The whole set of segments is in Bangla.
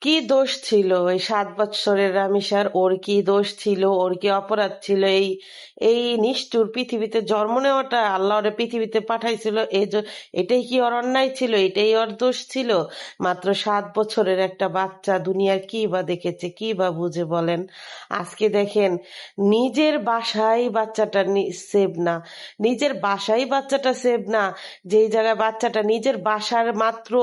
কি দোষ ছিল ওই 7 বৎসরের রামিসার? ওর কি দোষ ছিল? ওর কি অপরাধ ছিল? এই এই নিষ্ঠুর পৃথিবীতে জন্ম নেওয়াটা, আল্লাহ ওরে পৃথিবীতে পাঠাইছিল এটাই কি ওর অন্যায় ছিল? এটাই ওর দোষ ছিল? মাত্র 7 বছরের একটা বাচ্চা দুনিয়ার কি বা দেখেছে, কি বা বুঝে বলেন? আজকে দেখেন, নিজের বাসায় বাচ্চাটা সেভ না, নিজের বাসায় বাচ্চাটা সেভ না। যেই জায়গায় বাচ্চাটা নিজের বাসার মাত্র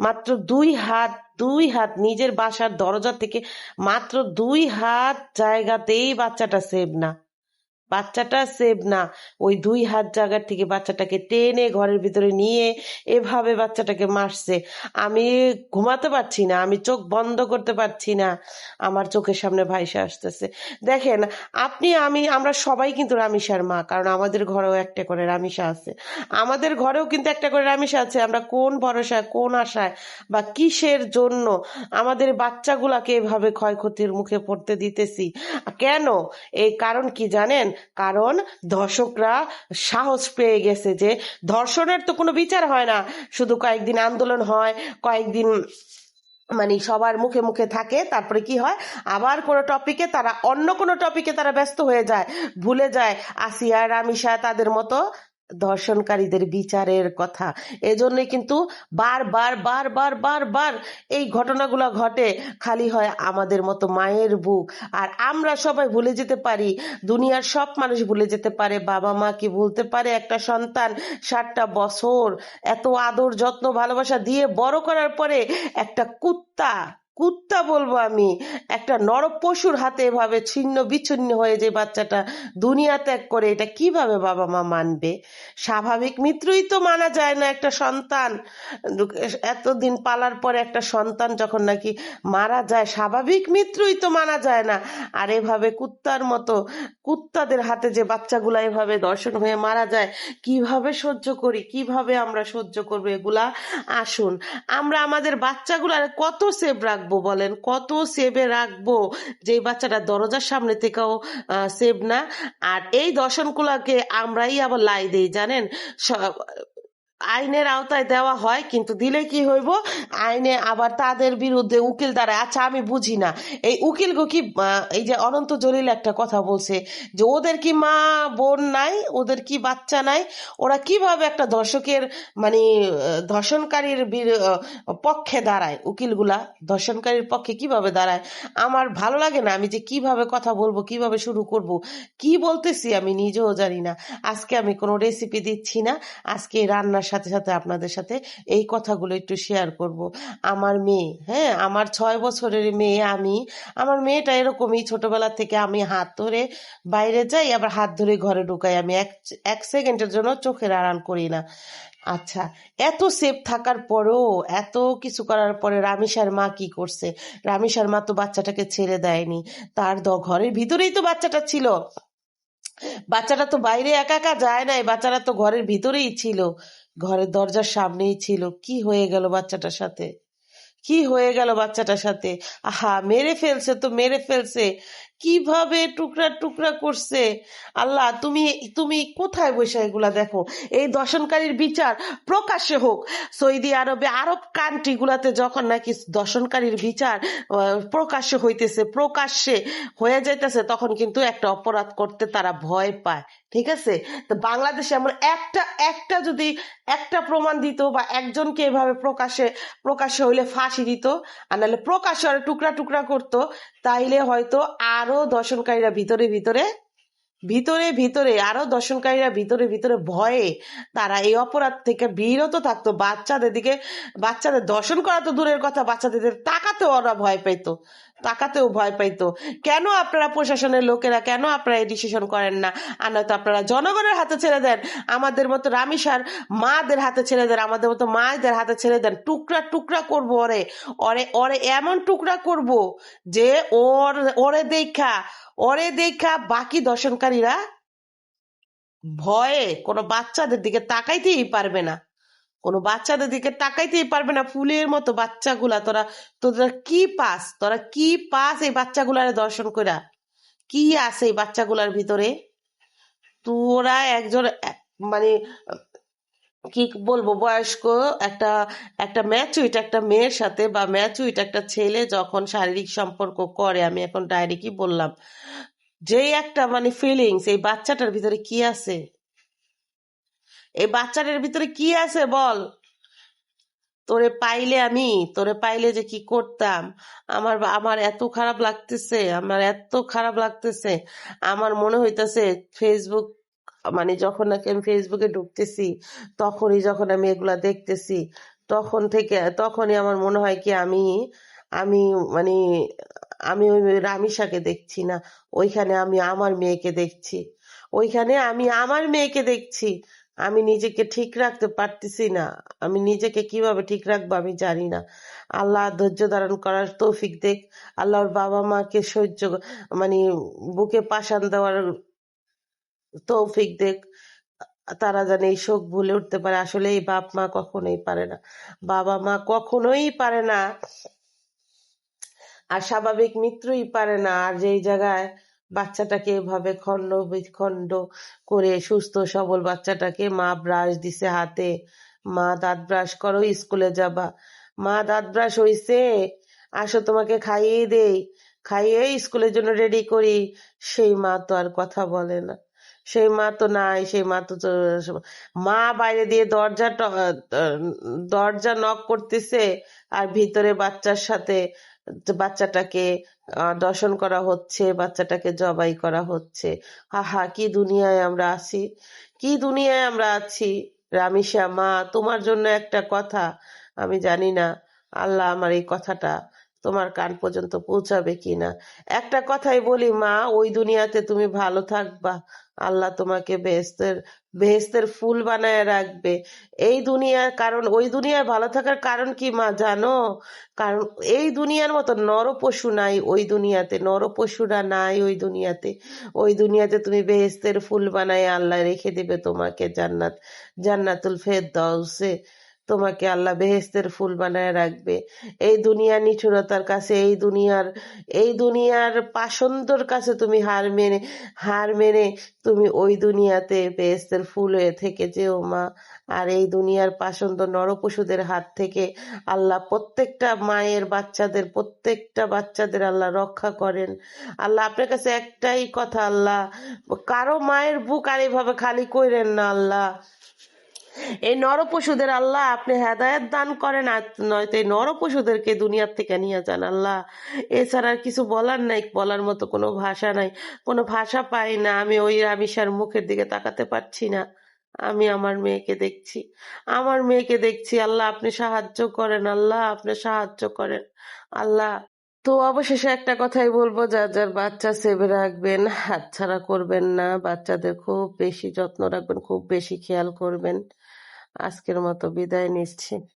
মাত্র 2 হাত, 2 হাত নিজের বাসার দরজা থেকে মাত্র 2 হাত জায়গাতেই বাচ্চাটা সেভ না, বাচ্চাটা সেভ না। ওই 2 হাত জায়গার থেকে বাচ্চাটাকে টেনে ঘরের ভিতরে নিয়ে এভাবে বাচ্চাটাকে মারছে। আমি ঘুমাতে পারছি না, আমি চোখ বন্ধ করতে পারছি না, আমার চোখের সামনে ভাইসে আসতেছে। দেখেন, আমরা সবাই কিন্তু রামিসার মা, কারণ আমাদের ঘরেও একটা করে রামিসা আছে, আমাদের ঘরেও কিন্তু একটা করে রামিসা আছে। আমরা কোন ভরসায়, কোন আশায় বা কিসের জন্য আমাদের বাচ্চাগুলাকে এভাবে ক্ষয়ক্ষতির মুখে পড়তে দিতেছি? কেন? এই কারণ কি জানেন? কারণ ধর্ষকরা সাহস পেয়ে গেছে যে ধর্ষণের তো কোনো বিচার হয় না, শুধু কয়েকদিন আন্দোলন হয়, কয়েকদিন মানে সবার মুখে মুখে থাকে, তারপরে কি হয়, আবার কোনো টপিকে তারা, অন্য কোনো টপিকে তারা ব্যস্ত হয়ে যায়, ভুলে যায় আসিয়া রামিসা তাদের মতো ধর্ষণকারীদের বিচারের কথা। এজন্যই কিন্তু বারবার বারবার বারবার এই ঘটনাগুলো ঘটে। খালি হয় আমাদের মতো মায়ের বুক, আর আমরা সবাই ভুলে যেতে পারি, দুনিয়ার সব মানুষ ভুলে যেতে পারে, বাবা মা কি ভুলতে পারে একটা সন্তান 7টা বছর এত আদর যত্ন ভালোবাসা দিয়ে বড় করার পরে একটা কুত্তা, কুত্তা বলবো আমি, একটা নরপশুর হাতে এভাবে ছিন্ন বিচ্ছিন্ন হয়ে যে বাচ্চাটা দুনিয়া ত্যাগ করে, এটা কিভাবে বাবা মা মানবে? স্বাভাবিক মৃত্যুই তো মানা যায় না একটা সন্তান, এতদিন পালার পরে একটা সন্তান যখন নাকি মারা যায়, স্বাভাবিক মৃত্যুই তো মানা যায় না। আর এভাবে কুত্তার মতো, কুত্তাদের হাতে যে বাচ্চাগুলা এভাবে দর্শন হয়ে মারা যায়, কিভাবে সহ্য করি, কিভাবে আমরা সহ্য করবো এগুলা? আসুন, আমরা আমাদের বাচ্চাগুলার কত সেভ রাখবো বলেন, কত সেভে রাখবো, যে বাচ্চাটা দরজার সামনে থেকেও সেভ না। আর এই দর্শনগুলাকে আমরাই আবার লাই দেই জানেন, আইনের আওতায় দেওয়া হয়, কিন্তু দিলে কি হইব, আইনে আবার তাদের বিরুদ্ধে উকিল দাঁড়ায়। আচ্ছা, আমি বুঝি না এই উকিলগো কি, এই যে অনন্ত জলিল একটা কথা বলছে যে ওদের কি মা বোন নাই, ওদের কি বাচ্চা নাই, ওরা কিভাবে একটা ধর্ষকের মানে ধর্ষণকারীর পক্ষে দাঁড়ায়? উকিলগুলা ধর্ষণকারীর পক্ষে কিভাবে দাঁড়ায়? আমার ভালো লাগে না, আমি যে কিভাবে কথা বলবো, কিভাবে শুরু করব, কি বলতেছি আমি নিজেও জানি না। আজকে আমি কোনো রেসিপি দিচ্ছি না, আজকে রান্নার সাথে সাথে আপনাদের সাথে এই কথাগুলো একটু শেয়ার করব। আমার মেয়ে, হ্যাঁ, আমার 6 বছরের মেয়ে, আমার মেয়েটা এরকমই, ছোটবেলা থেকে আমি হাত ধরে বাইরে যাই, আবার হাত ধরে ঘরে ঢুকাই, আমি এক এক সেকেন্ডের জন্য চোখের আড়াল করি না। আচ্ছা, এত সেফ থাকার পরেও, এত কিছু করার পরে রামিসার মা কি করছে? রামিসার মা তো বাচ্চাটাকে ছেড়ে দেয়নি, তার ঘরের ভিতরেই তো বাচ্চাটা ছিল, বাচ্চাটা তো বাইরে একা একা যায় নাই, বাচ্চাটা তো ঘরের ভিতরেই ছিল, ঘরের দরজার সামনেই ছিল। কি হয়ে গেল বাচ্চাটার সাথে? কি হয়ে গেল বাচ্চাটার সাথে? আহা, মেরে ফেলছে তো মেরে ফেলছে, কিভাবে টুকরা টুকরা করছে! আল্লাহ, তুমি তুমি কোথায় বসে এগুলা দেখো? এই দর্শনকারীর বিচার প্রকাশ্যে হোক। সৌদি আরবে, আরব কান্ট্রি গুলাতে যখন নাকি দর্শনকারীর বিচার প্রকাশ্যে হইতেছে, প্রকাশ্যে হয়ে যাইতেছে, তখন কিন্তু একটা অপরাধ করতে তারা ভয় পায়। ঠিক আছে? তো বাংলাদেশে এমন একটা একটা যদি একটা প্রমাণ দিত, বা একজনকে এভাবে প্রকাশ্যে প্রকাশ্যে হইলে ফাঁসি দিত, আর নাহলে প্রকাশ্যে ওরা টুকরা টুকরা করতো, তাইলে হয়তো আরো দর্শনকারীরা ভিতরে ভিতরে ভিতরে ভিতরে আরো দর্শনকারীরা ভিতরে ভিতরে ভয়ে তারা এই অপরাধ থেকে বিরত থাকতো। বাচ্চাদের দিকে, বাচ্চাদের দর্শন করা তো দূরের কথা, বাচ্চাদের তাকাতেও ওরা ভয় পাইতো, তাকাতেও ভয় পাইতো। কেন আপনারা প্রশাসনের লোকেরা, কেন আপনারা এই ডিসিশন করেন না? আর নয়তো আপনারা জনগণের হাতে ছেড়ে দেন, আমাদের মতো রামিসার মাদের হাতে ছেড়ে দেন, আমাদের মতো মায়েদের হাতে ছেড়ে দেন। টুকরা টুকরা করবো ওরে, ওরে ওরে এমন টুকরা করব যে ওরে দেখা, ওরে দেখা বাকি দর্শনকারীরা ভয়ে কোনো বাচ্চাদের দিকে তাকাইতেই পারবে না, কোনো বাচ্চাদের দিকে তাকাইতেই পারবে না। ফুলের মতো বাচ্চাগুলা, তোরা কি পাস, তোরা কি পাস এই বাচ্চাগুলারে দর্শন কইরা? কি আছে এই বাচ্চাগুলার ভিতরে? তোরা একজন মানে কি বলবো, বয়স্ক একটা একটা ম্যাচুইট একটা মেয়ের সাথে বা ম্যাচুইট একটা ছেলে যখন শারীরিক সম্পর্ক করে, আমি এখন ডাইরেক্টই বললাম, যেই একটা মানে ফিলিংস, এই বাচ্চাটার ভিতরে কি আছে, এই বাচ্চাটার ভিতরে কি আছে বল। তোরে পাইলে আমি, তোরে পাইলে যে কি করতাম। আমার আমার এত খারাপ লাগতেছে, আমার এত খারাপ লাগতেছে। আমার মনে হইতেছে ফেসবুক, মানে যখন নাকি আমি ফেসবুকে ঢুকতেছি, তখনই যখন আমি এগুলা দেখতেছি, তখনই আমার মনে হয় কি আমি আমি মানে আমি ওই রামিসাকে দেখছি না, ওইখানে আমি আমার মেয়েকে দেখছি, ওইখানে আমি আমার মেয়েকে দেখছি। আমি নিজেকে ঠিক রাখতে পারতেছি না, আমি নিজেকে কিভাবে ঠিক রাখবো আমি জানি না। আল্লাহ ধৈর্য ধারণ করার তৌফিক দেখ। আল্লাহর বাবা মাকে মানে বুকে পাশান দেওয়ার তৌফিক দেখ, তারা যেন এই শোক ভুলে উঠতে পারে। আসলে এই বাপ মা কখনোই পারে না, বাবা মা কখনোই পারে না, আর স্বাভাবিক মৃত্যুই পারে না। আর যেই জায়গায় বাচ্চাটাকে এভাবে খণ্ড বিখণ্ড করে, সুস্থ সবল বাচ্চাটাকে মা ব্রাশ দিছে হাতে, মা দাঁত ব্রাশ করো স্কুলে যাবা, মা দাঁত ব্রাশ হইছে, আসো তোমাকে খাইয়ে দেই, খাইয়ে স্কুলের জন্য রেডি করি, সেই মা তো আর কথা বলে না, সেই মা তো নাই, সেই মা তো মা বাইরে দিয়ে দরজা নক করতেছে, আর ভিতরে বাচ্চার সাথে বাচ্চাটাকে দর্শন করা হচ্ছে, বাচ্চাটাকে জবাই করা হচ্ছে। হাহা, কি দুনিয়ায় আমরা আছি, কি দুনিয়ায় আমরা আছি। রামিসা মা, তোমার জন্য একটা কথা, আমি জানি না আল্লাহ আমার এই কথাটা তোমার কান পর্যন্ত পৌঁছাবে কিনা। একটা কথাই বলি মা, ওই দুনিয়াতে তুমি ভালো থাকবা, আল্লাহ তোমাকে বেহেশতের ফুল বানায় রাখবে। এই দুনিয়ার কারণ, ওই দুনিয়ায় ভালো থাকার কারণ কি মা জানো? কারণ এই দুনিয়ার মতো নরপশু নাই ওই দুনিয়াতে, নরপশুরা নাই ওই দুনিয়াতে। ওই দুনিয়াতে তুমি বেহেশতের ফুল বানায় আল্লাহ রেখে দিবে তোমাকে, জান্নাতুল ফেরদাউসে তোমাকে আল্লাহ বেহেশতের ফুল বানায় রাখবে। এই দুনিয়ার নিষ্ঠুরতার কাছে, এই দুনিয়ার পাষণ্ডর কাছে তুমি হার মেনে তুমি ওই দুনিয়াতে বেহেশতের ফুল হয়ে থেকে যেও মা। আর এই দুনিয়ার পাষণ্ড নরপশুদের হাত থেকে আল্লাহ প্রত্যেকটা বাচ্চাদের আল্লাহ রক্ষা করেন। আল্লাহ আপনার কাছে একটাই কথা, আল্লাহ কারো মায়ের বুক আর এইভাবে খালি কইরেন না আল্লাহ। এই নরপশুদের আল্লাহ আপনি হেদায়েত দান করেন, আর নয়তো এই নরপশুদেরকে দুনিয়ার থেকে নিয়ে যান আল্লাহ। এছাড়া আর কিছু বলার নাই, বলার মতো কোনো ভাষা নাই, কোনো ভাষা পাই না। আমি ওই রামিসার মুখের দিকে তাকাতে পারছি না, আমি আমার মেয়েকে দেখছি, আমার মেয়েকে দেখছি। আল্লাহ আপনি সাহায্য করেন, আল্লাহ আপনি সাহায্য করেন আল্লাহ। তো অবশেষে একটা কথাই বলবো, যার যার বাচ্চা সেভে রাখবেন, হাতছাড়া করবেন না, বাচ্চাদের খুব বেশি যত্ন রাখবেন, খুব বেশি খেয়াল করবেন। আজকের মতো বিদায় নিচ্ছি।